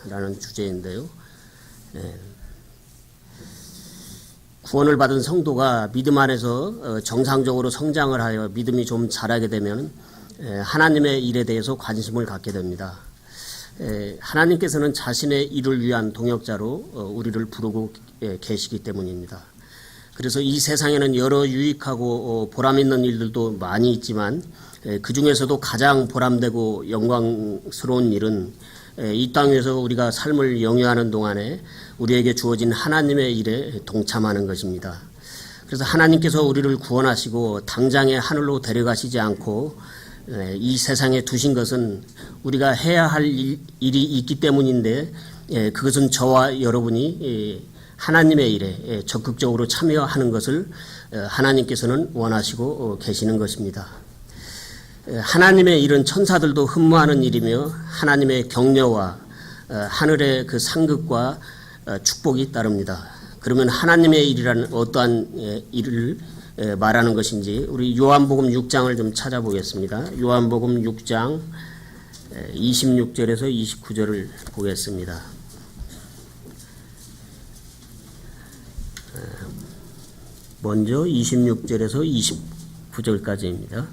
라는 주제인데요. 구원을 받은 성도가 믿음 안에서 정상적으로 성장을 하여 믿음이 좀 자라게 되면 하나님의 일에 대해서 관심을 갖게 됩니다. 하나님께서는 자신의 일을 위한 동역자로 우리를 부르고 계시기 때문입니다. 그래서 이 세상에는 여러 유익하고 보람 있는 일들도 많이 있지만 그 중에서도 가장 보람되고 영광스러운 일은 이 땅 위에서 우리가 삶을 영위하는 동안에 우리에게 주어진 하나님의 일에 동참하는 것입니다. 그래서 하나님께서 우리를 구원하시고 당장에 하늘로 데려가시지 않고 이 세상에 두신 것은 우리가 해야 할 일이 있기 때문인데 그것은 저와 여러분이 하나님의 일에 적극적으로 참여하는 것을 하나님께서는 원하시고 계시는 것입니다. 하나님의 일은 천사들도 흠모하는 일이며 하나님의 격려와 하늘의 그 상급과 축복이 따릅니다. 그러면 하나님의 일이라는 어떠한 일을 말하는 것인지 우리 요한복음 6장을 좀 찾아보겠습니다. 요한복음 6장 26절에서 29절을 보겠습니다. 먼저 26절에서 29절까지입니다.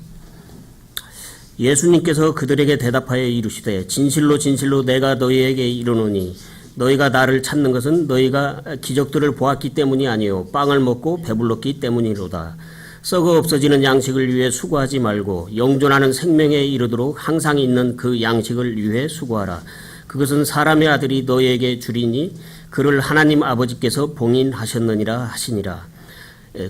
예수님께서 그들에게 대답하여 이르시되 진실로 진실로 내가 너희에게 이르노니 너희가 나를 찾는 것은 너희가 기적들을 보았기 때문이 아니요 빵을 먹고 배불렀기 때문이로다. 썩어 없어지는 양식을 위해 수고하지 말고 영존하는 생명에 이르도록 항상 있는 그 양식을 위해 수고하라. 그것은 사람의 아들이 너희에게 주리니 그를 하나님 아버지께서 봉인하셨느니라 하시니라.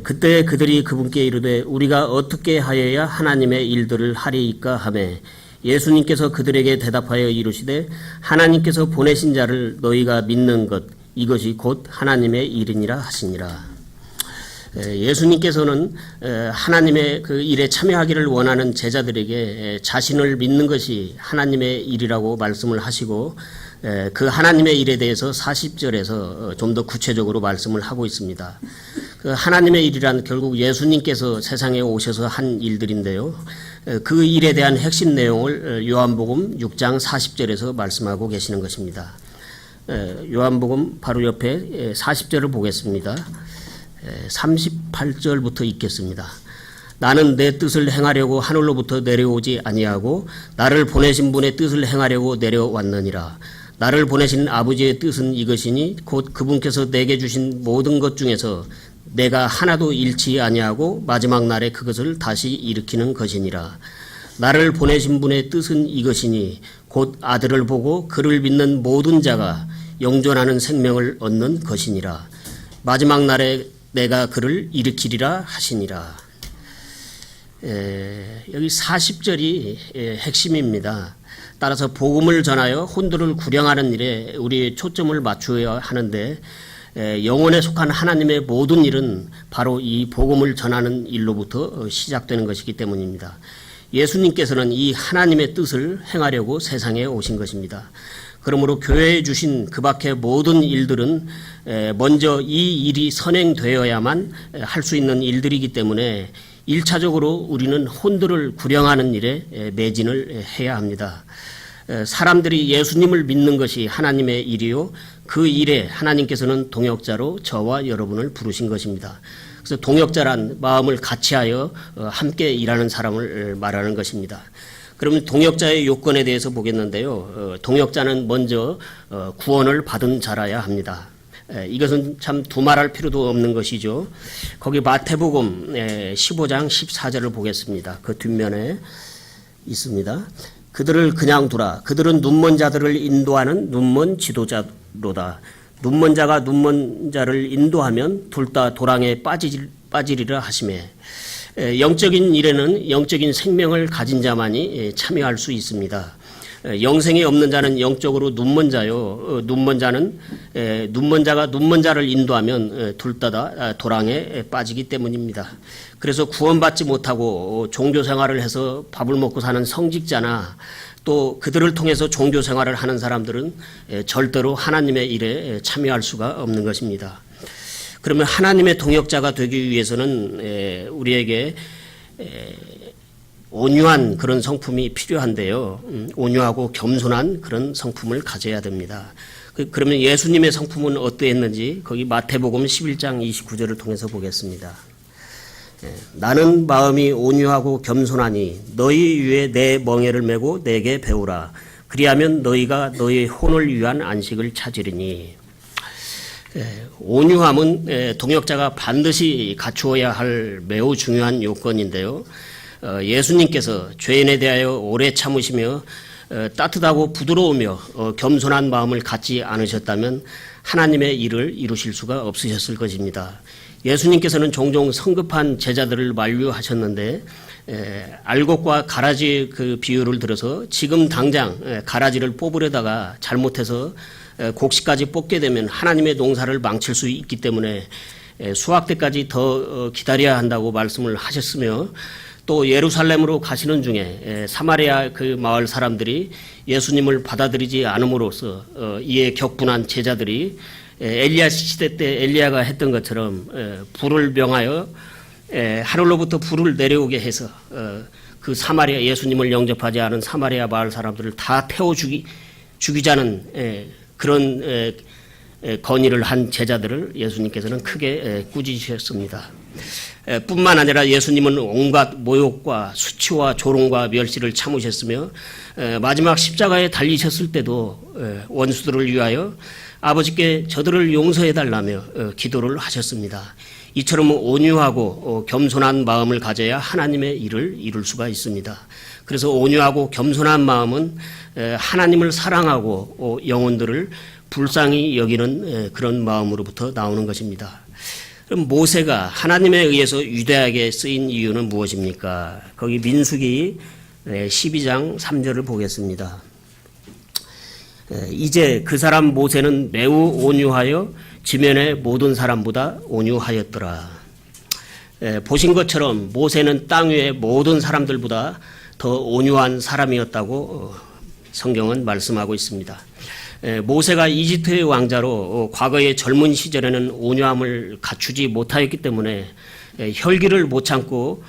그때 그들이 그분께 이르되 우리가 어떻게 하여야 하나님의 일들을 하리이까 하매 예수님께서 그들에게 대답하여 이르시되 하나님께서 보내신 자를 너희가 믿는 것 이것이 곧 하나님의 일이니라 하시니라. 예수님께서는 하나님의 그 일에 참여하기를 원하는 제자들에게 자신을 믿는 것이 하나님의 일이라고 말씀을 하시고 그 하나님의 일에 대해서 40절에서 좀 더 구체적으로 말씀을 하고 있습니다. 그 하나님의 일이란 결국 예수님께서 세상에 오셔서 한 일들인데요. 그 일에 대한 핵심 내용을 요한복음 6장 40절에서 말씀하고 계시는 것입니다. 요한복음 바로 옆에 40절을 보겠습니다. 38절부터 읽겠습니다. 나는 내 뜻을 행하려고 하늘로부터 내려오지 아니하고 나를 보내신 분의 뜻을 행하려고 내려왔느니라. 나를 보내신 아버지의 뜻은 이것이니 곧 그분께서 내게 주신 모든 것 중에서 내가 하나도 잃지 아니하고 마지막 날에 그것을 다시 일으키는 것이니라. 나를 보내신 분의 뜻은 이것이니 곧 아들을 보고 그를 믿는 모든 자가 영존하는 생명을 얻는 것이니라. 마지막 날에 내가 그를 일으키리라 하시니라. 여기 40절이 핵심입니다. 따라서 복음을 전하여 혼들을 구령하는 일에 우리의 초점을 맞추어야 하는데 영혼에 속한 하나님의 모든 일은 바로 이 복음을 전하는 일로부터 시작되는 것이기 때문입니다. 예수님께서는 이 하나님의 뜻을 행하려고 세상에 오신 것입니다. 그러므로 교회에 주신 그 밖의 모든 일들은 먼저 이 일이 선행되어야만 할 수 있는 일들이기 때문에 1차적으로 우리는 혼들을 구령하는 일에 매진을 해야 합니다. 사람들이 예수님을 믿는 것이 하나님의 일이요 그 일에 하나님께서는 동역자로 저와 여러분을 부르신 것입니다. 그래서 동역자란 마음을 같이하여 함께 일하는 사람을 말하는 것입니다. 그러면 동역자의 요건에 대해서 보겠는데요. 동역자는 먼저 구원을 받은 자라야 합니다. 이것은 참 두말할 필요도 없는 것이죠. 거기 마태복음 15장 14절을 보겠습니다. 그 뒷면에 있습니다. 그들을 그냥 두라. 그들은 눈먼 자들을 인도하는 눈먼 지도자로다. 눈먼 자가 눈먼 자를 인도하면 둘 다 도랑에 빠지리라 하시매. 영적인 일에는 영적인 생명을 가진 자만이 참여할 수 있습니다. 영생이 없는 자는 영적으로 눈먼 자요. 눈먼 자는 눈먼 자가 눈먼 자를 인도하면 둘 다 도랑에 빠지기 때문입니다. 그래서 구원받지 못하고 종교 생활을 해서 밥을 먹고 사는 성직자나 또 그들을 통해서 종교 생활을 하는 사람들은 절대로 하나님의 일에 참여할 수가 없는 것입니다. 그러면 하나님의 동역자가 되기 위해서는 우리에게 온유한 그런 성품이 필요한데요. 온유하고 겸손한 그런 성품을 가져야 됩니다. 그러면 예수님의 성품은 어떠했는지 거기 마태복음 11장 29절을 통해서 보겠습니다. 나는 마음이 온유하고 겸손하니 너희 위에 내 멍에를 메고 내게 배우라. 그리하면 너희가 너희 혼을 위한 안식을 찾으리니. 온유함은 동역자가 반드시 갖추어야 할 매우 중요한 요건인데요. 예수님께서 죄인에 대하여 오래 참으시며 따뜻하고 부드러우며 겸손한 마음을 갖지 않으셨다면 하나님의 일을 이루실 수가 없으셨을 것입니다. 예수님께서는 종종 성급한 제자들을 만류하셨는데 알곡과 가라지 그 비유를 들어서 지금 당장 가라지를 뽑으려다가 잘못해서 곡식까지 뽑게 되면 하나님의 농사를 망칠 수 있기 때문에 수확 때까지 더 기다려야 한다고 말씀을 하셨으며 또 예루살렘으로 가시는 중에 사마리아 그 마을 사람들이 예수님을 받아들이지 않음으로써 이에 격분한 제자들이 엘리야 시대 때 엘리야가 했던 것처럼 불을 명하여 하늘로부터 불을 내려오게 해서 그 사마리아 예수님을 영접하지 않은 사마리아 마을 사람들을 다 태워 죽이자는 그런 건의를 한 제자들을 예수님께서는 크게 꾸짖으셨습니다. 뿐만 아니라 예수님은 온갖 모욕과 수치와 조롱과 멸시를 참으셨으며 마지막 십자가에 달리셨을 때도 원수들을 위하여 아버지께 저들을 용서해달라며 기도를 하셨습니다. 이처럼 온유하고 겸손한 마음을 가져야 하나님의 일을 이룰 수가 있습니다. 그래서 온유하고 겸손한 마음은 하나님을 사랑하고 영혼들을 불쌍히 여기는 그런 마음으로부터 나오는 것입니다. 그럼 모세가 하나님에 의해서 위대하게 쓰인 이유는 무엇입니까? 거기 민수기 12장 3절을 보겠습니다. 이제 그 사람 모세는 매우 온유하여 지면의 모든 사람보다 온유하였더라. 보신 것처럼 모세는 땅 위의 모든 사람들보다 더 온유한 사람이었다고 성경은 말씀하고 있습니다. 모세가 이집트의 왕자로 과거의 젊은 시절에는 온유함을 갖추지 못하였기 때문에 혈기를 못 참고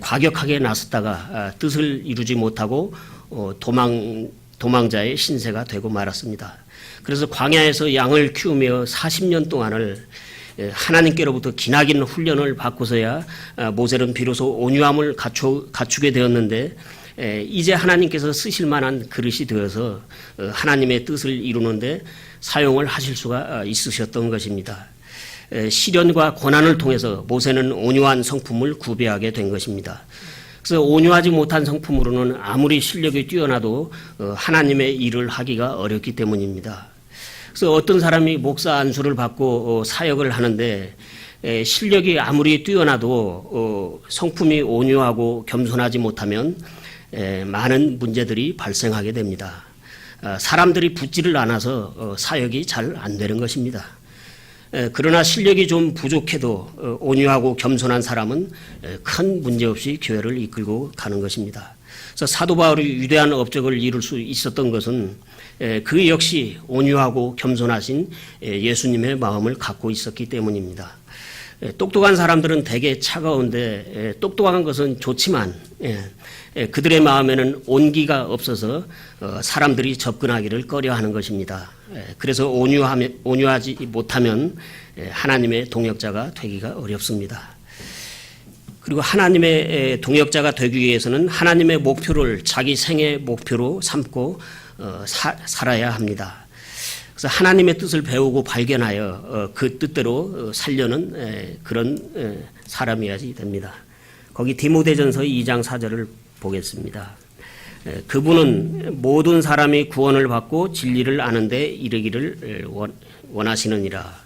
과격하게 나섰다가 뜻을 이루지 못하고 도망자의 신세가 되고 말았습니다. 그래서 광야에서 양을 키우며 40년 동안을 하나님께로부터 기나긴 훈련을 받고서야 모세는 비로소 온유함을 갖추게 되었는데 이제 하나님께서 쓰실 만한 그릇이 되어서 하나님의 뜻을 이루는데 사용을 하실 수가 있으셨던 것입니다. 시련과 고난을 통해서 모세는 온유한 성품을 구비하게 된 것입니다. 그래서 온유하지 못한 성품으로는 아무리 실력이 뛰어나도 하나님의 일을 하기가 어렵기 때문입니다. 그래서 어떤 사람이 목사 안수를 받고 사역을 하는데 실력이 아무리 뛰어나도 성품이 온유하고 겸손하지 못하면 많은 문제들이 발생하게 됩니다. 사람들이 붙지를 않아서 사역이 잘 안 되는 것입니다. 그러나 실력이 좀 부족해도 온유하고 겸손한 사람은 큰 문제 없이 교회를 이끌고 가는 것입니다. 그래서 사도 바울이 위대한 업적을 이룰 수 있었던 것은 그 역시 온유하고 겸손하신 예수님의 마음을 갖고 있었기 때문입니다. 똑똑한 사람들은 되게 차가운데 똑똑한 것은 좋지만 그들의 마음에는 온기가 없어서 사람들이 접근하기를 꺼려하는 것입니다. 그래서 온유하지 못하면 하나님의 동역자가 되기가 어렵습니다. 그리고 하나님의 동역자가 되기 위해서는 하나님의 목표를 자기 생의 목표로 삼고 살아야 합니다. 그래서 하나님의 뜻을 배우고 발견하여 그 뜻대로 살려는 그런 사람이어야지 됩니다. 거기 디모데전서 2장 4절을 보겠습니다. 그분은 모든 사람이 구원을 받고 진리를 아는 데 이르기를 원하시느니라.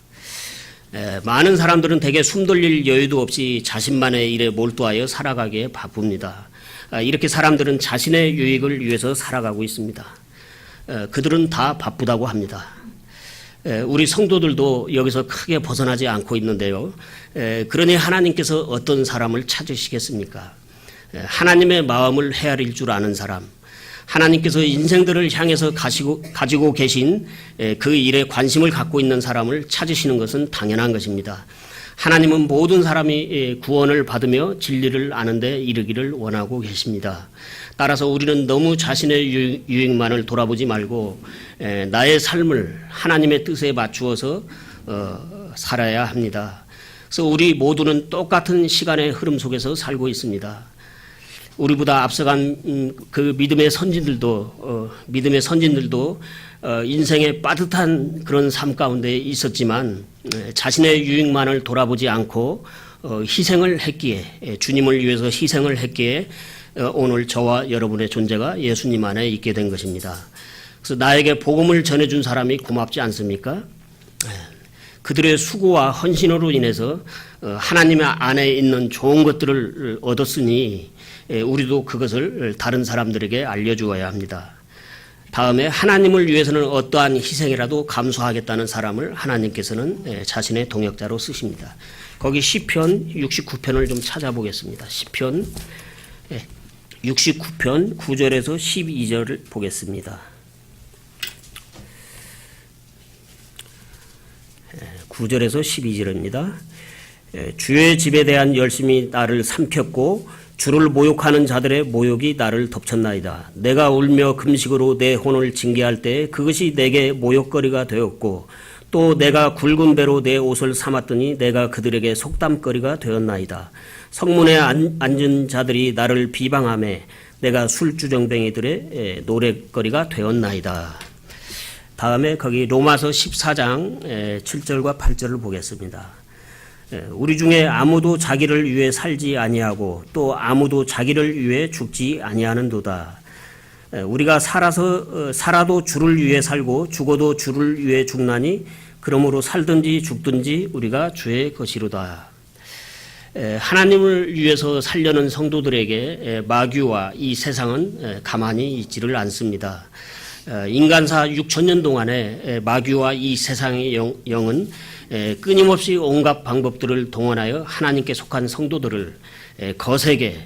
많은 사람들은 대개 숨 돌릴 여유도 없이 자신만의 일에 몰두하여 살아가기에 바쁩니다. 이렇게 사람들은 자신의 유익을 위해서 살아가고 있습니다. 그들은 다 바쁘다고 합니다. 우리 성도들도 여기서 크게 벗어나지 않고 있는데요. 그러니 하나님께서 어떤 사람을 찾으시겠습니까? 하나님의 마음을 헤아릴 줄 아는 사람, 하나님께서 인생들을 향해서 가지고 계신 그 일에 관심을 갖고 있는 사람을 찾으시는 것은 당연한 것입니다. 하나님은 모든 사람이 구원을 받으며 진리를 아는 데 이르기를 원하고 계십니다. 따라서 우리는 너무 자신의 유익만을 돌아보지 말고 나의 삶을 하나님의 뜻에 맞추어서 살아야 합니다. 그래서 우리 모두는 똑같은 시간의 흐름 속에서 살고 있습니다. 우리보다 앞서간 그 믿음의 선진들도 인생의 빠듯한 그런 삶 가운데 있었지만 자신의 유익만을 돌아보지 않고 희생을 했기에, 주님을 위해서 희생을 했기에 오늘 저와 여러분의 존재가 예수님 안에 있게 된 것입니다. 그래서 나에게 복음을 전해준 사람이 고맙지 않습니까? 그들의 수고와 헌신으로 인해서 하나님 안에 있는 좋은 것들을 얻었으니 우리도 그것을 다른 사람들에게 알려주어야 합니다. 다음에 하나님을 위해서는 어떠한 희생이라도 감수하겠다는 사람을 하나님께서는 자신의 동역자로 쓰십니다. 거기 시편 69편을 좀 찾아보겠습니다. 시편 69편 9절에서 12절을 보겠습니다. 9절에서 12절입니다. 주의 집에 대한 열심이 나를 삼켰고 주를 모욕하는 자들의 모욕이 나를 덮쳤나이다. 내가 울며 금식으로 내 혼을 징계할 때 그것이 내게 모욕거리가 되었고 또 내가 굵은 배로 내 옷을 삼았더니 내가 그들에게 속담거리가 되었나이다. 성문에 앉은 자들이 나를 비방하며 내가 술주정뱅이들의 노랫거리가 되었나이다. 다음에 거기 로마서 14장 7절과 8절을 보겠습니다. 우리 중에 아무도 자기를 위해 살지 아니하고 또 아무도 자기를 위해 죽지 아니하는도다. 우리가 살아도 주를 위해 살고 죽어도 주를 위해 죽나니 그러므로 살든지 죽든지 우리가 주의 것이로다. 하나님을 위해서 살려는 성도들에게 마귀와 이 세상은 가만히 있지를 않습니다. 인간사 6천년 동안에 마귀와 이 세상의 영은 끊임없이 온갖 방법들을 동원하여 하나님께 속한 성도들을 거세게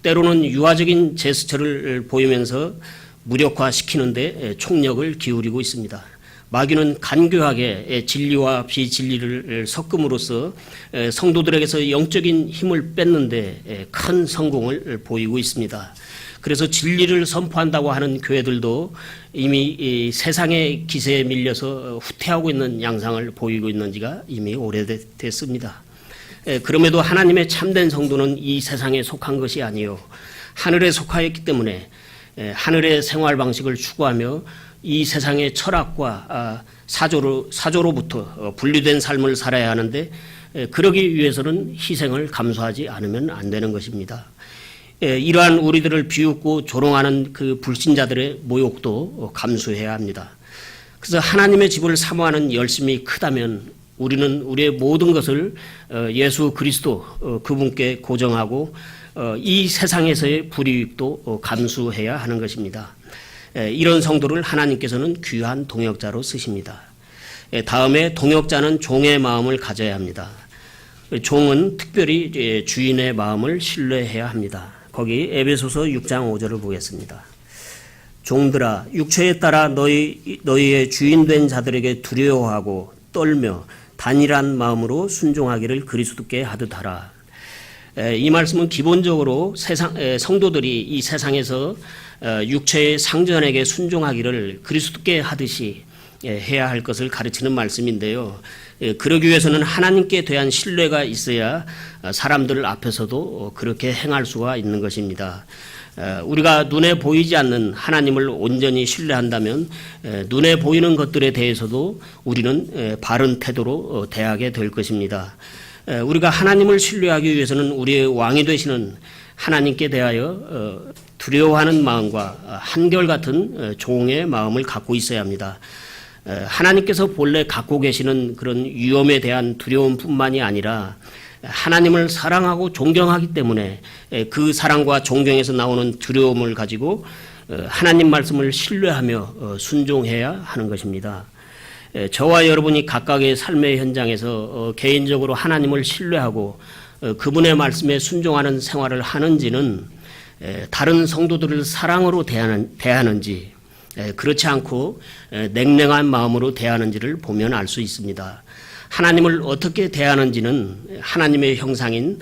때로는 유아적인 제스처를 보이면서 무력화시키는데 총력을 기울이고 있습니다. 마귀는 간교하게 진리와 비진리를 섞음으로써 성도들에게서 영적인 힘을 뺏는데 큰 성공을 보이고 있습니다. 그래서 진리를 선포한다고 하는 교회들도 이미 이 세상의 기세에 밀려서 후퇴하고 있는 양상을 보이고 있는 지가 이미 오래됐습니다. 그럼에도 하나님의 참된 성도는 이 세상에 속한 것이 아니요 하늘에 속하였기 때문에 하늘의 생활 방식을 추구하며 이 세상의 철학과 사조로부터 분리된 삶을 살아야 하는데 그러기 위해서는 희생을 감수하지 않으면 안 되는 것입니다. 이러한 우리들을 비웃고 조롱하는 그 불신자들의 모욕도 감수해야 합니다. 그래서 하나님의 집을 사모하는 열심이 크다면 우리는 우리의 모든 것을 예수 그리스도 그분께 고정하고 이 세상에서의 불이익도 감수해야 하는 것입니다. 이런 성도를 하나님께서는 귀한 동역자로 쓰십니다. 다음에 동역자는 종의 마음을 가져야 합니다. 종은 특별히 주인의 마음을 신뢰해야 합니다. 거기 에베소서 6장 5절을 보겠습니다. 종들아 육체에 따라 너희의 주인된 자들에게 두려워하고 떨며 단일한 마음으로 순종하기를 그리스도께 하듯 하라. 이 말씀은 기본적으로 성도들이 이 세상에서 육체의 상전에게 순종하기를 그리스도께 하듯이 해야 할 것을 가르치는 말씀인데요. 그러기 위해서는 하나님께 대한 신뢰가 있어야 사람들 앞에서도 그렇게 행할 수가 있는 것입니다. 우리가 눈에 보이지 않는 하나님을 온전히 신뢰한다면 눈에 보이는 것들에 대해서도 우리는 바른 태도로 대하게 될 것입니다. 우리가 하나님을 신뢰하기 위해서는 우리의 왕이 되시는 하나님께 대하여 두려워하는 마음과 한결같은 종의 마음을 갖고 있어야 합니다. 하나님께서 본래 갖고 계시는 그런 위험에 대한 두려움뿐만이 아니라 하나님을 사랑하고 존경하기 때문에 그 사랑과 존경에서 나오는 두려움을 가지고 하나님 말씀을 신뢰하며 순종해야 하는 것입니다. 저와 여러분이 각각의 삶의 현장에서 개인적으로 하나님을 신뢰하고 그분의 말씀에 순종하는 생활을 하는지는 다른 성도들을 사랑으로 대하는지 그렇지 않고 냉랭한 마음으로 대하는지를 보면 알 수 있습니다. 하나님을 어떻게 대하는지는 하나님의 형상인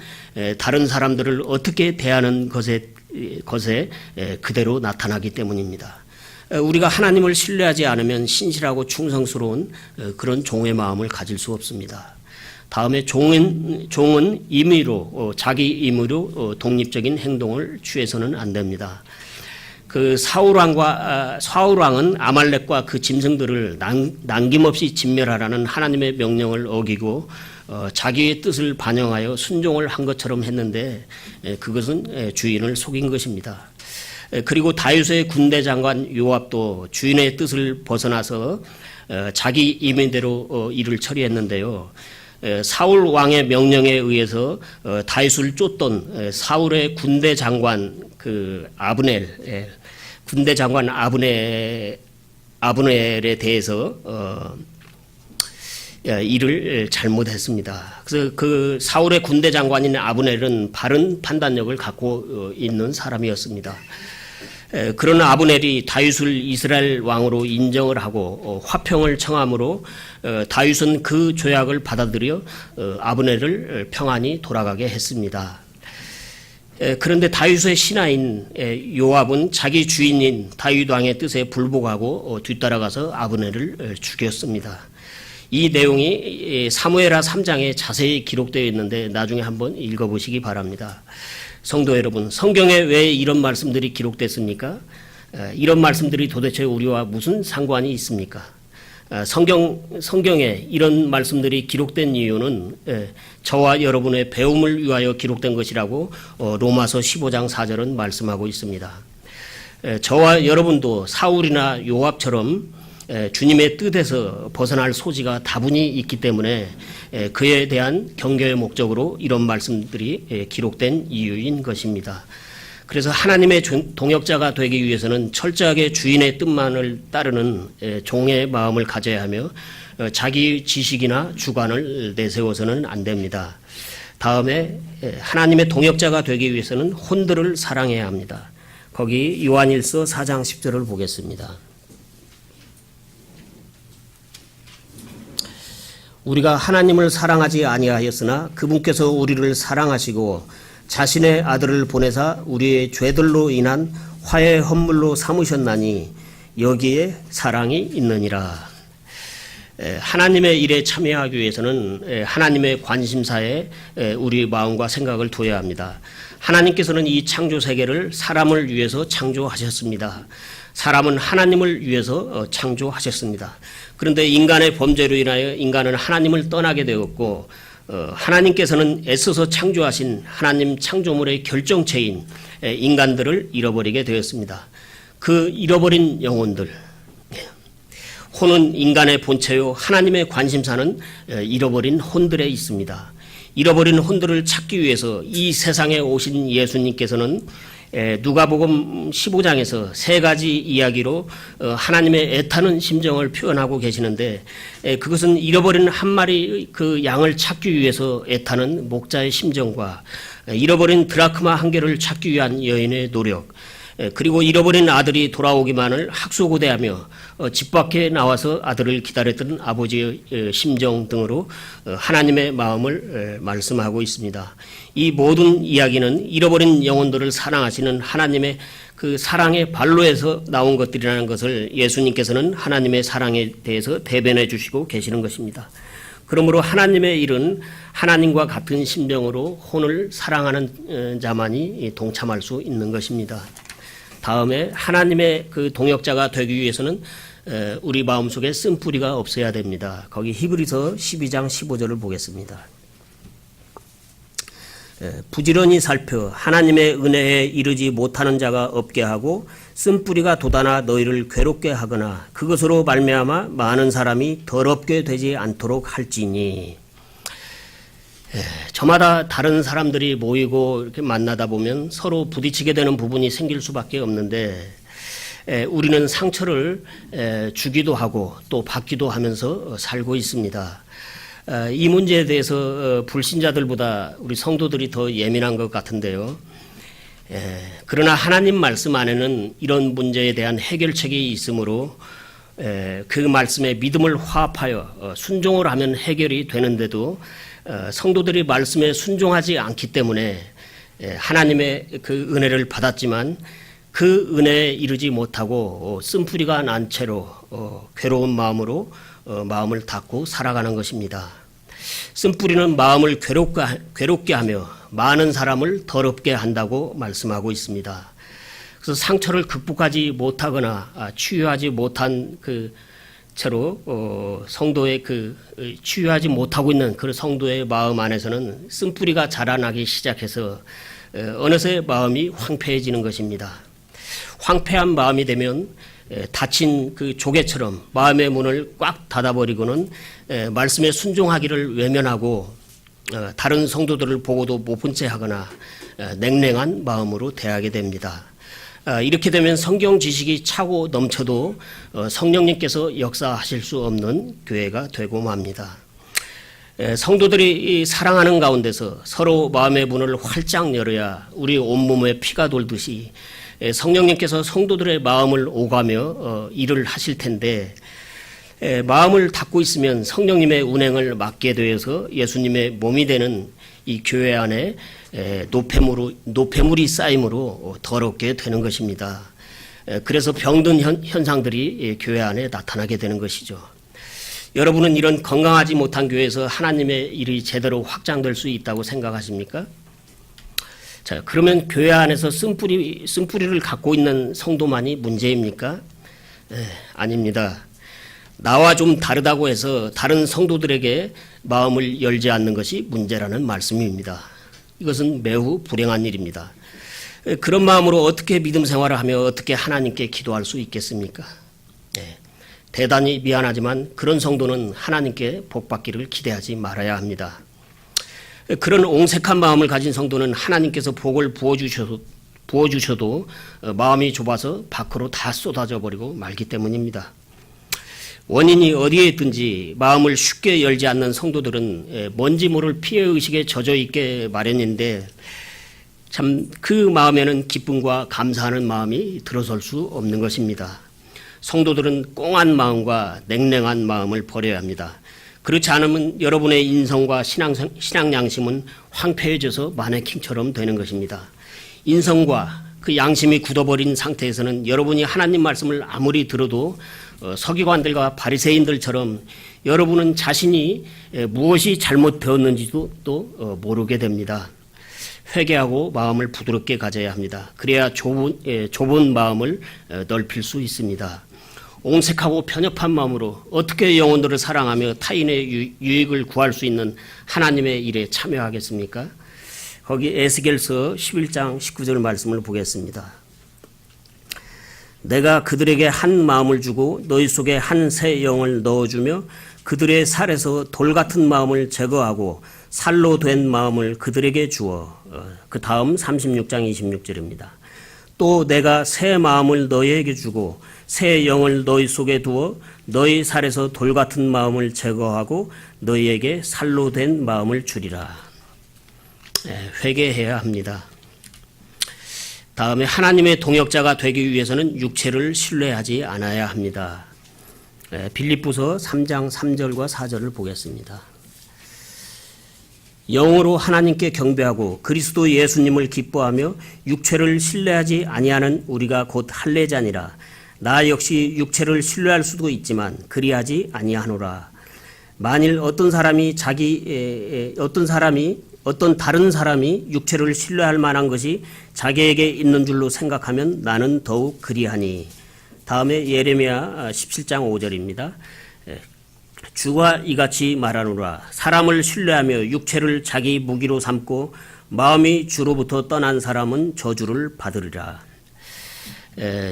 다른 사람들을 어떻게 대하는 것에 그대로 나타나기 때문입니다. 우리가 하나님을 신뢰하지 않으면 신실하고 충성스러운 그런 종의 마음을 가질 수 없습니다. 다음에 종은 임의로 자기 임의로 독립적인 행동을 취해서는 안 됩니다. 그 사울왕은 아말렉과 그 짐승들을 남김없이 진멸하라는 하나님의 명령을 어기고 자기의 뜻을 반영하여 순종을 한 것처럼 했는데 그것은 주인을 속인 것입니다. 그리고 다윗의 군대 장관 요압도 주인의 뜻을 벗어나서 자기 임의대로 일을 처리했는데요. 사울 왕의 명령에 의해서 다윗을 쫓던 사울의 군대 장관 군대 장관 아브넬에 대해서 일을 잘못했습니다. 그래서 그 사울의 군대 장관인 아브넬은 바른 판단력을 갖고 있는 사람이었습니다. 그런 아브넬이 다윗을 이스라엘 왕으로 인정을 하고 화평을 청함으로 다윗은 그 조약을 받아들여 아브넬을 평안히 돌아가게 했습니다. 그런데 다윗의 신하인 요압은 자기 주인인 다윗 왕의 뜻에 불복하고 뒤따라가서 아브넬을 죽였습니다. 이 내용이 사무엘하 3장에 자세히 기록되어 있는데 나중에 한번 읽어보시기 바랍니다. 성도 여러분, 성경에 왜 이런 말씀들이 기록됐습니까? 이런 말씀들이 도대체 우리와 무슨 상관이 있습니까? 성경에 이런 말씀들이 기록된 이유는 저와 여러분의 배움을 위하여 기록된 것이라고 로마서 15장 4절은 말씀하고 있습니다. 저와 여러분도 사울이나 요압처럼 주님의 뜻에서 벗어날 소지가 다분히 있기 때문에 그에 대한 경계의 목적으로 이런 말씀들이 기록된 이유인 것입니다. 그래서 하나님의 동역자가 되기 위해서는 철저하게 주인의 뜻만을 따르는 종의 마음을 가져야 하며 자기 지식이나 주관을 내세워서는 안 됩니다. 다음에 하나님의 동역자가 되기 위해서는 혼들을 사랑해야 합니다. 거기 요한일서 4장 10절을 보겠습니다. 우리가 하나님을 사랑하지 아니하였으나 그분께서 우리를 사랑하시고 자신의 아들을 보내사 우리의 죄들로 인한 화해 헌물로 삼으셨나니 여기에 사랑이 있느니라. 하나님의 일에 참여하기 위해서는 하나님의 관심사에 우리 마음과 생각을 두어야 합니다. 하나님께서는 이 창조 세계를 사람을 위해서 창조하셨습니다. 사람은 하나님을 위해서 창조하셨습니다. 그런데 인간의 범죄로 인하여 인간은 하나님을 떠나게 되었고 하나님께서는 애써서 창조하신 하나님 창조물의 결정체인 인간들을 잃어버리게 되었습니다. 그 잃어버린 영혼들, 혼은 인간의 본체요 하나님의 관심사는 잃어버린 혼들에 있습니다. 잃어버린 혼들을 찾기 위해서 이 세상에 오신 예수님께서는 누가복음 15장에서 세 가지 이야기로 하나님의 애타는 심정을 표현하고 계시는데 그것은 잃어버린 한 마리 그 양을 찾기 위해서 애타는 목자의 심정과 잃어버린 드라크마 한 개를 찾기 위한 여인의 노력, 그리고 잃어버린 아들이 돌아오기만을 학수고대하며 집 밖에 나와서 아들을 기다렸던 아버지의 심정 등으로 하나님의 마음을 말씀하고 있습니다. 이 모든 이야기는 잃어버린 영혼들을 사랑하시는 하나님의 그 사랑의 발로에서 나온 것들이라는 것을 예수님께서는 하나님의 사랑에 대해서 대변해 주시고 계시는 것입니다. 그러므로 하나님의 일은 하나님과 같은 심정으로 혼을 사랑하는 자만이 동참할 수 있는 것입니다. 다음에 하나님의 그 동역자가 되기 위해서는 우리 마음속에 쓴뿌리가 없어야 됩니다. 거기 히브리서 12장 15절을 보겠습니다. 부지런히 살펴 하나님의 은혜에 이르지 못하는 자가 없게 하고 쓴뿌리가 돋아나 너희를 괴롭게 하거나 그것으로 말미암아 많은 사람이 더럽게 되지 않도록 할지니. 저마다 다른 사람들이 모이고 이렇게 만나다 보면 서로 부딪히게 되는 부분이 생길 수밖에 없는데 우리는 상처를 주기도 하고 또 받기도 하면서 살고 있습니다. 이 문제에 대해서 불신자들보다 우리 성도들이 더 예민한 것 같은데요. 그러나 하나님 말씀 안에는 이런 문제에 대한 해결책이 있으므로 그 말씀에 믿음을 화합하여 순종을 하면 해결이 되는데도 성도들이 말씀에 순종하지 않기 때문에 하나님의 그 은혜를 받았지만 그 은혜에 이르지 못하고 쓴뿌리가 난 채로 괴로운 마음으로 마음을 닫고 살아가는 것입니다. 쓴뿌리는 마음을 괴롭게 하며 많은 사람을 더럽게 한다고 말씀하고 있습니다. 그래서 상처를 극복하지 못하거나 치유하지 못한 그 채로 성도의 치유하지 못하고 있는 그 성도의 마음 안에서는 쓴뿌리가 자라나기 시작해서 어느새 마음이 황폐해지는 것입니다. 황폐한 마음이 되면 닫힌 그 조개처럼 마음의 문을 꽉 닫아버리고는 말씀에 순종하기를 외면하고 다른 성도들을 보고도 못 본 채 하거나 냉랭한 마음으로 대하게 됩니다. 이렇게 되면 성경 지식이 차고 넘쳐도 성령님께서 역사하실 수 없는 교회가 되고 맙니다. 성도들이 사랑하는 가운데서 서로 마음의 문을 활짝 열어야 우리 온몸에 피가 돌듯이 성령님께서 성도들의 마음을 오가며 일을 하실 텐데 마음을 닫고 있으면 성령님의 운행을 막게 되어서 예수님의 몸이 되는 이 교회 안에 노폐물이 쌓임으로 더럽게 되는 것입니다. 그래서 병든 현상들이 교회 안에 나타나게 되는 것이죠. 여러분은 이런 건강하지 못한 교회에서 하나님의 일이 제대로 확장될 수 있다고 생각하십니까? 자, 그러면 교회 안에서 쓴뿌리를 갖고 있는 성도만이 문제입니까? 아닙니다. 나와 좀 다르다고 해서 다른 성도들에게 마음을 열지 않는 것이 문제라는 말씀입니다. 이것은 매우 불행한 일입니다. 그런 마음으로 어떻게 믿음 생활을 하며 어떻게 하나님께 기도할 수 있겠습니까? 대단히 미안하지만 그런 성도는 하나님께 복받기를 기대하지 말아야 합니다. 그런 옹색한 마음을 가진 성도는 하나님께서 복을 부어주셔도 마음이 좁아서 밖으로 다 쏟아져 버리고 말기 때문입니다. 원인이 어디에 있든지 마음을 쉽게 열지 않는 성도들은 뭔지 모를 피해의식에 젖어 있게 마련인데 참 그 마음에는 기쁨과 감사하는 마음이 들어설 수 없는 것입니다. 성도들은 꽁한 마음과 냉랭한 마음을 버려야 합니다. 그렇지 않으면 여러분의 인성과 신앙 양심은 황폐해져서 마네킹처럼 되는 것입니다. 인성과 그 양심이 굳어버린 상태에서는 여러분이 하나님 말씀을 아무리 들어도 서기관들과 바리새인들처럼 여러분은 자신이 무엇이 잘못 배웠는지도 또 모르게 됩니다. 회개하고 마음을 부드럽게 가져야 합니다. 그래야 좁은 마음을 넓힐 수 있습니다. 옹색하고 편협한 마음으로 어떻게 영혼들을 사랑하며 타인의 유익을 구할 수 있는 하나님의 일에 참여하겠습니까? 거기 에스겔서 11장 19절 말씀을 보겠습니다. 내가 그들에게 한 마음을 주고 너희 속에 한 새 영을 넣어주며 그들의 살에서 돌 같은 마음을 제거하고 살로 된 마음을 그들에게 주어. 그 다음 36장 26절입니다. 또 내가 새 마음을 너희에게 주고 새 영을 너희 속에 두어 너희 살에서 돌 같은 마음을 제거하고 너희에게 살로 된 마음을 주리라. 회개해야 합니다. 다음에 하나님의 동역자가 되기 위해서는 육체를 신뢰하지 않아야 합니다. 빌립보서 3장 3절과 4절을 보겠습니다. 영으로 하나님께 경배하고 그리스도 예수님을 기뻐하며 육체를 신뢰하지 아니하는 우리가 곧 할례자니라. 나 역시 육체를 신뢰할 수도 있지만 그리하지 아니하노라. 만일 어떤 다른 사람이 육체를 신뢰할 만한 것이 자기에게 있는 줄로 생각하면 나는 더욱 그리하니. 다음에 예레미야 17장 5절입니다. 주가 이같이 말하노라. 사람을 신뢰하며 육체를 자기 무기로 삼고 마음이 주로부터 떠난 사람은 저주를 받으리라.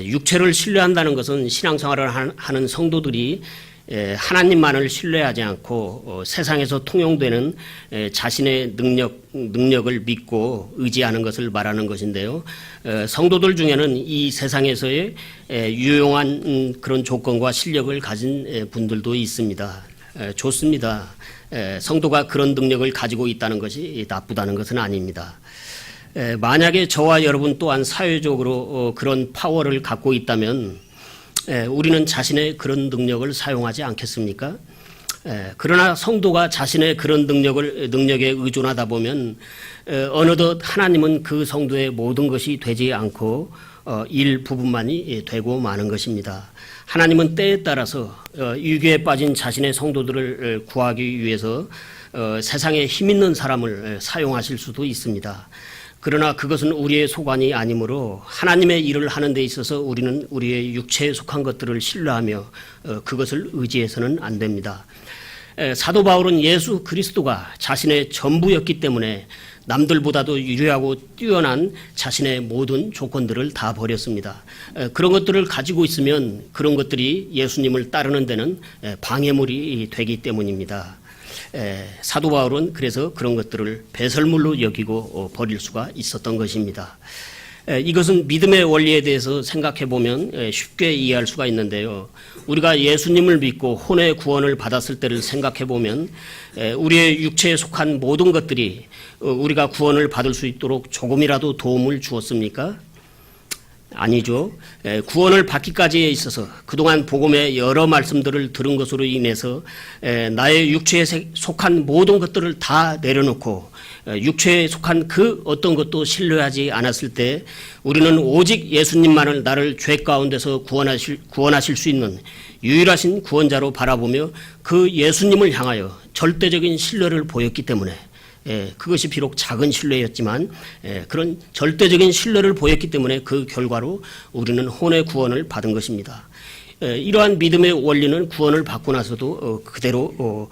육체를 신뢰한다는 것은 신앙생활을 하는 성도들이 하나님만을 신뢰하지 않고 세상에서 통용되는 자신의 능력을 믿고 의지하는 것을 말하는 것인데요. 성도들 중에는 이 세상에서의 유용한 그런 조건과 실력을 가진 분들도 있습니다. 좋습니다. 성도가 그런 능력을 가지고 있다는 것이 나쁘다는 것은 아닙니다. 만약에 저와 여러분 또한 사회적으로 그런 파워를 갖고 있다면 우리는 자신의 그런 능력을 사용하지 않겠습니까? 그러나 성도가 자신의 그런 능력에 의존하다 보면 어느덧 하나님은 그 성도의 모든 것이 되지 않고 일부분만이 되고 마는 것입니다. 하나님은 때에 따라서 위기에 빠진 자신의 성도들을 구하기 위해서 세상에 힘 있는 사람을 사용하실 수도 있습니다. 그러나 그것은 우리의 소관이 아니므로 하나님의 일을 하는 데 있어서 우리는 우리의 육체에 속한 것들을 신뢰하며 그것을 의지해서는 안 됩니다. 사도 바울은 예수 그리스도가 자신의 전부였기 때문에 남들보다도 유리하고 뛰어난 자신의 모든 조건들을 다 버렸습니다. 그런 것들을 가지고 있으면 그런 것들이 예수님을 따르는 데는 방해물이 되기 때문입니다. 사도 바울은 그래서 그런 것들을 배설물로 여기고 버릴 수가 있었던 것입니다. 이것은 믿음의 원리에 대해서 생각해 보면 쉽게 이해할 수가 있는데요. 우리가 예수님을 믿고 혼의 구원을 받았을 때를 생각해 보면 우리의 육체에 속한 모든 것들이 우리가 구원을 받을 수 있도록 조금이라도 도움을 주었습니까? 아니죠. 구원을 받기까지에 있어서 그동안 복음의 여러 말씀들을 들은 것으로 인해서 나의 육체에 속한 모든 것들을 다 내려놓고 육체에 속한 그 어떤 것도 신뢰하지 않았을 때 우리는 오직 예수님만을 나를 죄 가운데서 구원하실 수 있는 유일하신 구원자로 바라보며 그 예수님을 향하여 절대적인 신뢰를 보였기 때문에 그것이 비록 작은 신뢰였지만 그런 절대적인 신뢰를 보였기 때문에 그 결과로 우리는 혼의 구원을 받은 것입니다. 이러한 믿음의 원리는 구원을 받고 나서도 그대로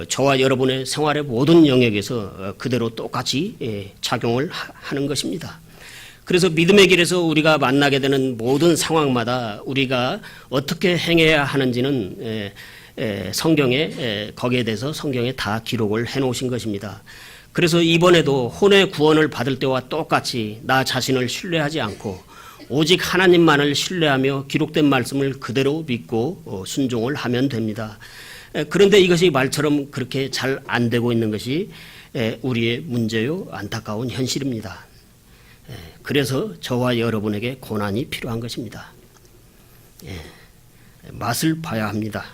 저와 여러분의 생활의 모든 영역에서 그대로 똑같이 작용을 하는 것입니다. 그래서 믿음의 길에서 우리가 만나게 되는 모든 상황마다 우리가 어떻게 행해야 하는지는 성경에 거기에 대해서 성경에 다 기록을 해놓으신 것입니다. 그래서 이번에도 혼의 구원을 받을 때와 똑같이 나 자신을 신뢰하지 않고 오직 하나님만을 신뢰하며 기록된 말씀을 그대로 믿고 순종을 하면 됩니다. 그런데 이것이 말처럼 그렇게 잘 안 되고 있는 것이 우리의 문제요 안타까운 현실입니다. 그래서 저와 여러분에게 고난이 필요한 것입니다. 맛을 봐야 합니다.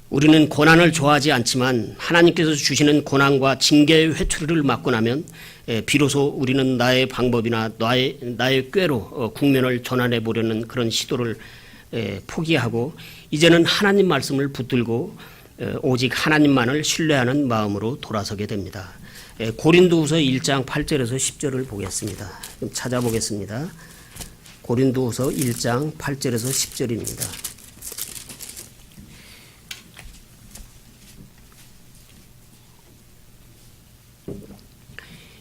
우리는 고난을 좋아하지 않지만 하나님께서 주시는 고난과 징계의 회초리를 맞고 나면 비로소 우리는 나의 방법이나 나의 꾀로 국면을 전환해 보려는 그런 시도를 포기하고 이제는 하나님 말씀을 붙들고 오직 하나님만을 신뢰하는 마음으로 돌아서게 됩니다. 고린도후서 1장 8절에서 10절을 보겠습니다. 좀 찾아보겠습니다. 고린도후서 1장 8절에서 10절입니다.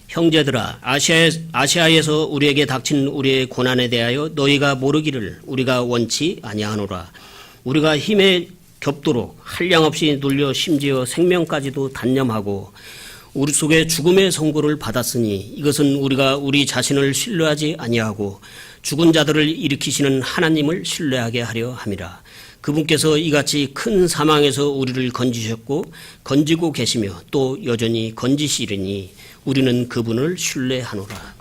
형제들아 아시아에서 우리에게 닥친 우리의 고난에 대하여 너희가 모르기를 우리가 원치 아니하노라. 우리가 힘에 겹도록 한량없이 눌려 심지어 생명까지도 단념하고 우리 속에 죽음의 선고를 받았으니 이것은 우리가 우리 자신을 신뢰하지 아니하고 죽은 자들을 일으키시는 하나님을 신뢰하게 하려 함이라. 그분께서 이같이 큰 사망에서 우리를 건지셨고 건지고 계시며 또 여전히 건지시리니 우리는 그분을 신뢰하노라.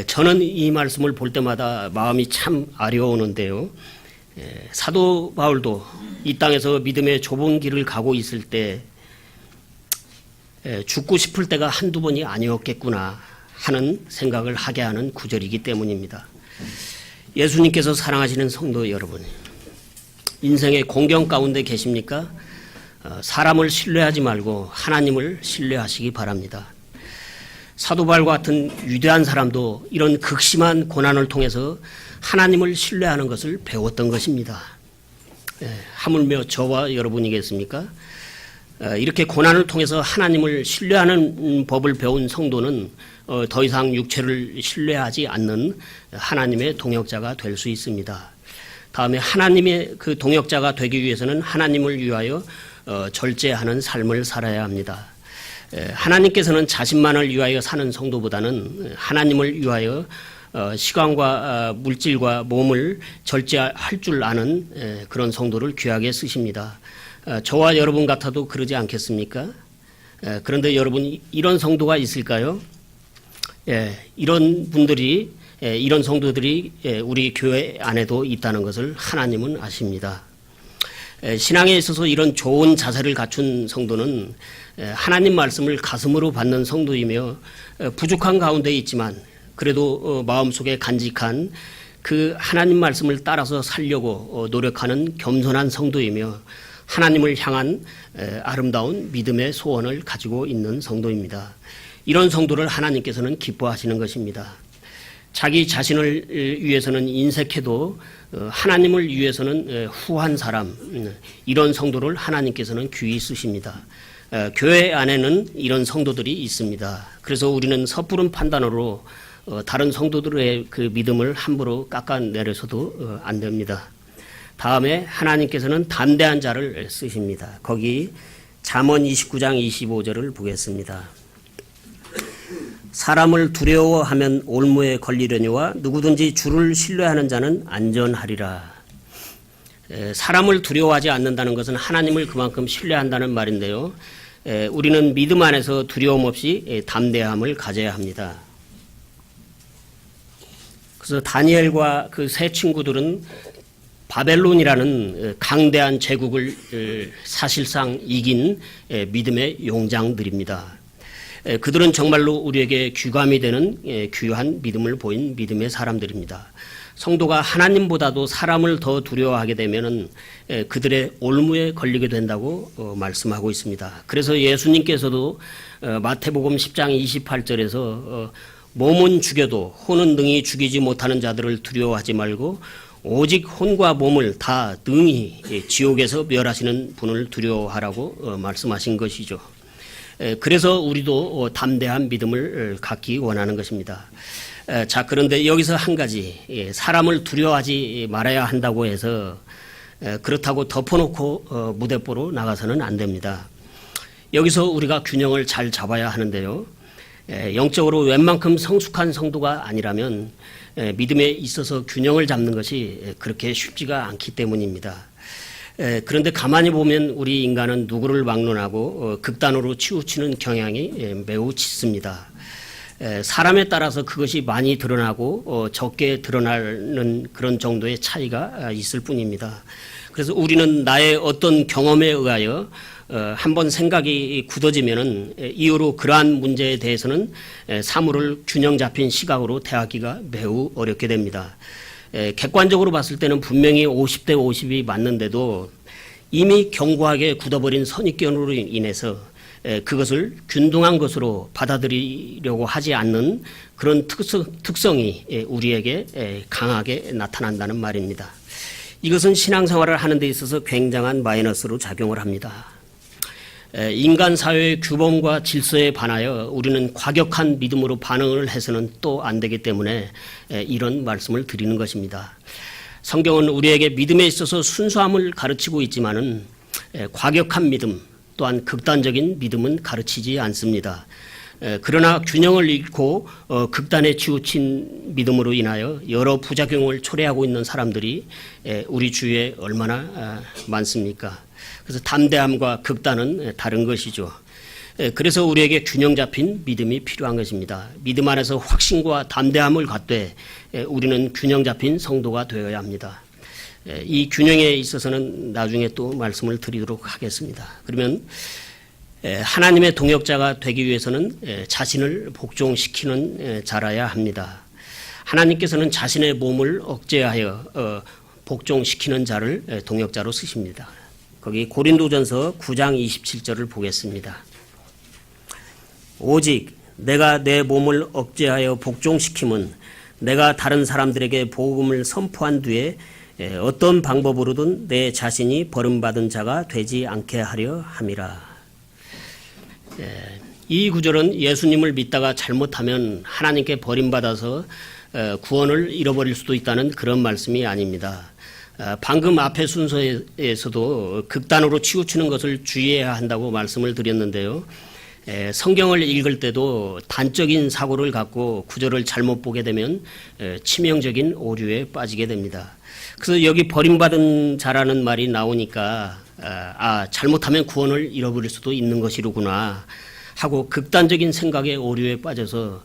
저는 이 말씀을 볼 때마다 마음이 참 아려오는데요. 사도 바울도 이 땅에서 믿음의 좁은 길을 가고 있을 때 죽고 싶을 때가 한두 번이 아니었겠구나 하는 생각을 하게 하는 구절이기 때문입니다. 예수님께서 사랑하시는 성도 여러분, 인생의 공경 가운데 계십니까? 사람을 신뢰하지 말고 하나님을 신뢰하시기 바랍니다. 사도 바울과 같은 위대한 사람도 이런 극심한 고난을 통해서 하나님을 신뢰하는 것을 배웠던 것입니다. 하물며 저와 여러분이겠습니까? 이렇게 고난을 통해서 하나님을 신뢰하는 법을 배운 성도는 더 이상 육체를 신뢰하지 않는 하나님의 동역자가 될 수 있습니다. 다음에 하나님의 그 동역자가 되기 위해서는 하나님을 위하여 절제하는 삶을 살아야 합니다. 하나님께서는 자신만을 위하여 사는 성도보다는 하나님을 위하여 시간과 물질과 몸을 절제할 줄 아는 그런 성도를 귀하게 쓰십니다. 저와 여러분 같아도 그러지 않겠습니까? 그런데 여러분 이런 성도가 있을까요? 이런 분들이 이런 성도들이 우리 교회 안에도 있다는 것을 하나님은 아십니다. 신앙에 있어서 이런 좋은 자세를 갖춘 성도는 하나님 말씀을 가슴으로 받는 성도이며 부족한 가운데 있지만 그래도 마음속에 간직한 그 하나님 말씀을 따라서 살려고 노력하는 겸손한 성도이며 하나님을 향한 아름다운 믿음의 소원을 가지고 있는 성도입니다. 이런 성도를 하나님께서는 기뻐하시는 것입니다. 자기 자신을 위해서는 인색해도 하나님을 위해서는 후한 사람, 이런 성도를 하나님께서는 귀히 쓰십니다. 교회 안에는 이런 성도들이 있습니다. 그래서 우리는 섣부른 판단으로 다른 성도들의 그 믿음을 함부로 깎아내려서도 안 됩니다. 다음에 하나님께서는 담대한 자를 쓰십니다. 거기 잠언 29장 25절을 보겠습니다. 사람을 두려워하면 올무에 걸리려니와 누구든지 주를 신뢰하는 자는 안전하리라. 사람을 두려워하지 않는다는 것은 하나님을 그만큼 신뢰한다는 말인데요. 우리는 믿음 안에서 두려움 없이 담대함을 가져야 합니다. 그래서 다니엘과 그 세 친구들은 바벨론이라는 강대한 제국을 사실상 이긴 믿음의 용장들입니다. 그들은 정말로 우리에게 귀감이 되는 귀한 믿음을 보인 믿음의 사람들입니다. 성도가 하나님보다도 사람을 더 두려워하게 되면 그들의 올무에 걸리게 된다고 말씀하고 있습니다. 그래서 예수님께서도 마태복음 10장 28절에서 몸은 죽여도 혼은 능히 죽이지 못하는 자들을 두려워하지 말고 오직 혼과 몸을 다 능히 지옥에서 멸하시는 분을 두려워하라고 말씀하신 것이죠. 그래서 우리도 담대한 믿음을 갖기 원하는 것입니다. 자, 그런데 여기서 한 가지, 사람을 두려워하지 말아야 한다고 해서 그렇다고 덮어놓고 무대보로 나가서는 안 됩니다. 여기서 우리가 균형을 잘 잡아야 하는데요. 영적으로 웬만큼 성숙한 성도가 아니라면 믿음에 있어서 균형을 잡는 것이 그렇게 쉽지가 않기 때문입니다. 그런데 가만히 보면 우리 인간은 누구를 막론하고 극단으로 치우치는 경향이 매우 짙습니다. 사람에 따라서 그것이 많이 드러나고 적게 드러나는 그런 정도의 차이가 있을 뿐입니다. 그래서 우리는 나의 어떤 경험에 의하여 한번 생각이 굳어지면은 이후로 그러한 문제에 대해서는 사물을 균형 잡힌 시각으로 대하기가 매우 어렵게 됩니다. 객관적으로 봤을 때는 분명히 50대 50이 맞는데도 이미 견고하게 굳어버린 선입견으로 인해서 그것을 균등한 것으로 받아들이려고 하지 않는 그런 특성이 우리에게 강하게 나타난다는 말입니다. 이것은 신앙생활을 하는 데 있어서 굉장한 마이너스로 작용을 합니다. 인간 사회의 규범과 질서에 반하여 우리는 과격한 믿음으로 반응을 해서는 또 안 되기 때문에 이런 말씀을 드리는 것입니다. 성경은 우리에게 믿음에 있어서 순수함을 가르치고 있지만은 과격한 믿음 또한 극단적인 믿음은 가르치지 않습니다. 그러나 균형을 잃고 극단에 치우친 믿음으로 인하여 여러 부작용을 초래하고 있는 사람들이 우리 주위에 얼마나 많습니까? 그래서 담대함과 극단은 다른 것이죠. 그래서 우리에게 균형 잡힌 믿음이 필요한 것입니다. 믿음 안에서 확신과 담대함을 갖되 우리는 균형 잡힌 성도가 되어야 합니다. 이 균형에 있어서는 나중에 또 말씀을 드리도록 하겠습니다. 그러면 하나님의 동역자가 되기 위해서는 자신을 복종시키는 자라야 합니다. 하나님께서는 자신의 몸을 억제하여 복종시키는 자를 동역자로 쓰십니다. 거기 고린도전서 9장 27절을 보겠습니다. 오직 내가 내 몸을 억제하여 복종시킴은 내가 다른 사람들에게 복음을 선포한 뒤에 어떤 방법으로든 내 자신이 버림받은 자가 되지 않게 하려 함이라. 이 구절은 예수님을 믿다가 잘못하면 하나님께 버림받아서 구원을 잃어버릴 수도 있다는 그런 말씀이 아닙니다. 방금 앞의 순서에서도 극단으로 치우치는 것을 주의해야 한다고 말씀을 드렸는데요. 성경을 읽을 때도 단적인 사고를 갖고 구절을 잘못 보게 되면 치명적인 오류에 빠지게 됩니다. 그래서 여기 버림받은 자라는 말이 나오니까 잘못하면 구원을 잃어버릴 수도 있는 것이로구나 하고 극단적인 생각의 오류에 빠져서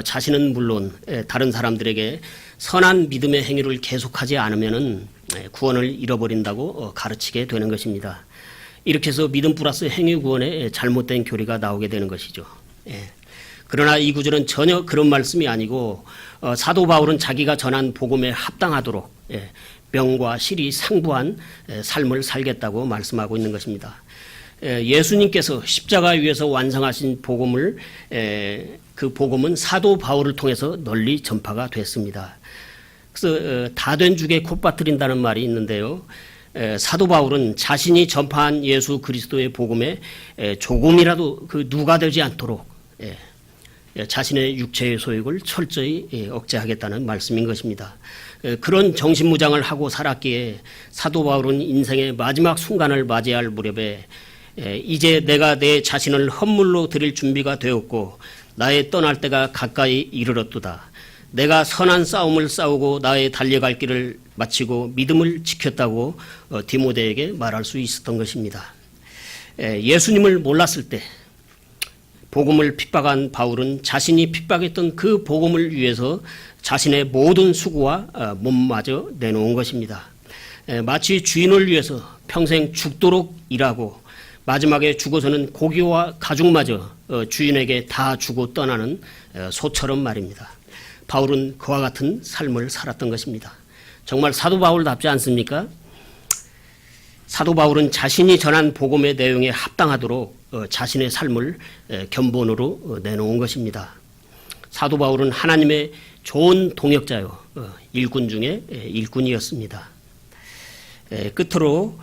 자신은 물론 다른 사람들에게 선한 믿음의 행위를 계속하지 않으면은 구원을 잃어버린다고 가르치게 되는 것입니다. 이렇게 해서 믿음 플러스 행위 구원에 잘못된 교리가 나오게 되는 것이죠. 그러나 이 구절은 전혀 그런 말씀이 아니고 사도 바울은 자기가 전한 복음에 합당하도록 명과 실이 상부한 삶을 살겠다고 말씀하고 있는 것입니다. 예수님께서 십자가 위에서 완성하신 복음을 그 복음은 사도 바울을 통해서 널리 전파가 됐습니다. 그래서 다 된 죽에 콧 빠뜨린다는 말이 있는데요. 사도 바울은 자신이 전파한 예수 그리스도의 복음에 조금이라도 그 누가 되지 않도록 자신의 육체의 소욕을 철저히 억제하겠다는 말씀인 것입니다. 그런 정신무장을 하고 살았기에 사도 바울은 인생의 마지막 순간을 맞이할 무렵에 이제 내가 내 자신을 헌물로 드릴 준비가 되었고 나의 떠날 때가 가까이 이르렀도다. 내가 선한 싸움을 싸우고 나의 달려갈 길을 마치고 믿음을 지켰다고 디모데에게 말할 수 있었던 것입니다. 예수님을 몰랐을 때 복음을 핍박한 바울은 자신이 핍박했던 그 복음을 위해서 자신의 모든 수고와 몸마저 내놓은 것입니다. 마치 주인을 위해서 평생 죽도록 일하고 마지막에 죽어서는 고기와 가죽마저 주인에게 다 주고 떠나는 소처럼 말입니다. 바울은 그와 같은 삶을 살았던 것입니다. 정말 사도 바울답지 않습니까? 사도 바울은 자신이 전한 복음의 내용에 합당하도록 자신의 삶을 견본으로 내놓은 것입니다. 사도 바울은 하나님의 좋은 동역자요, 일꾼 중에 일꾼이었습니다. 끝으로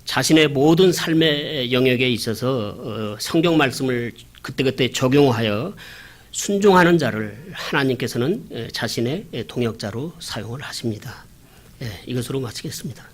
자신의 모든 삶의 영역에 있어서 성경 말씀을 그때그때 적용하여 순종하는 자를 하나님께서는 자신의 동역자로 사용을 하십니다. 이것으로 마치겠습니다.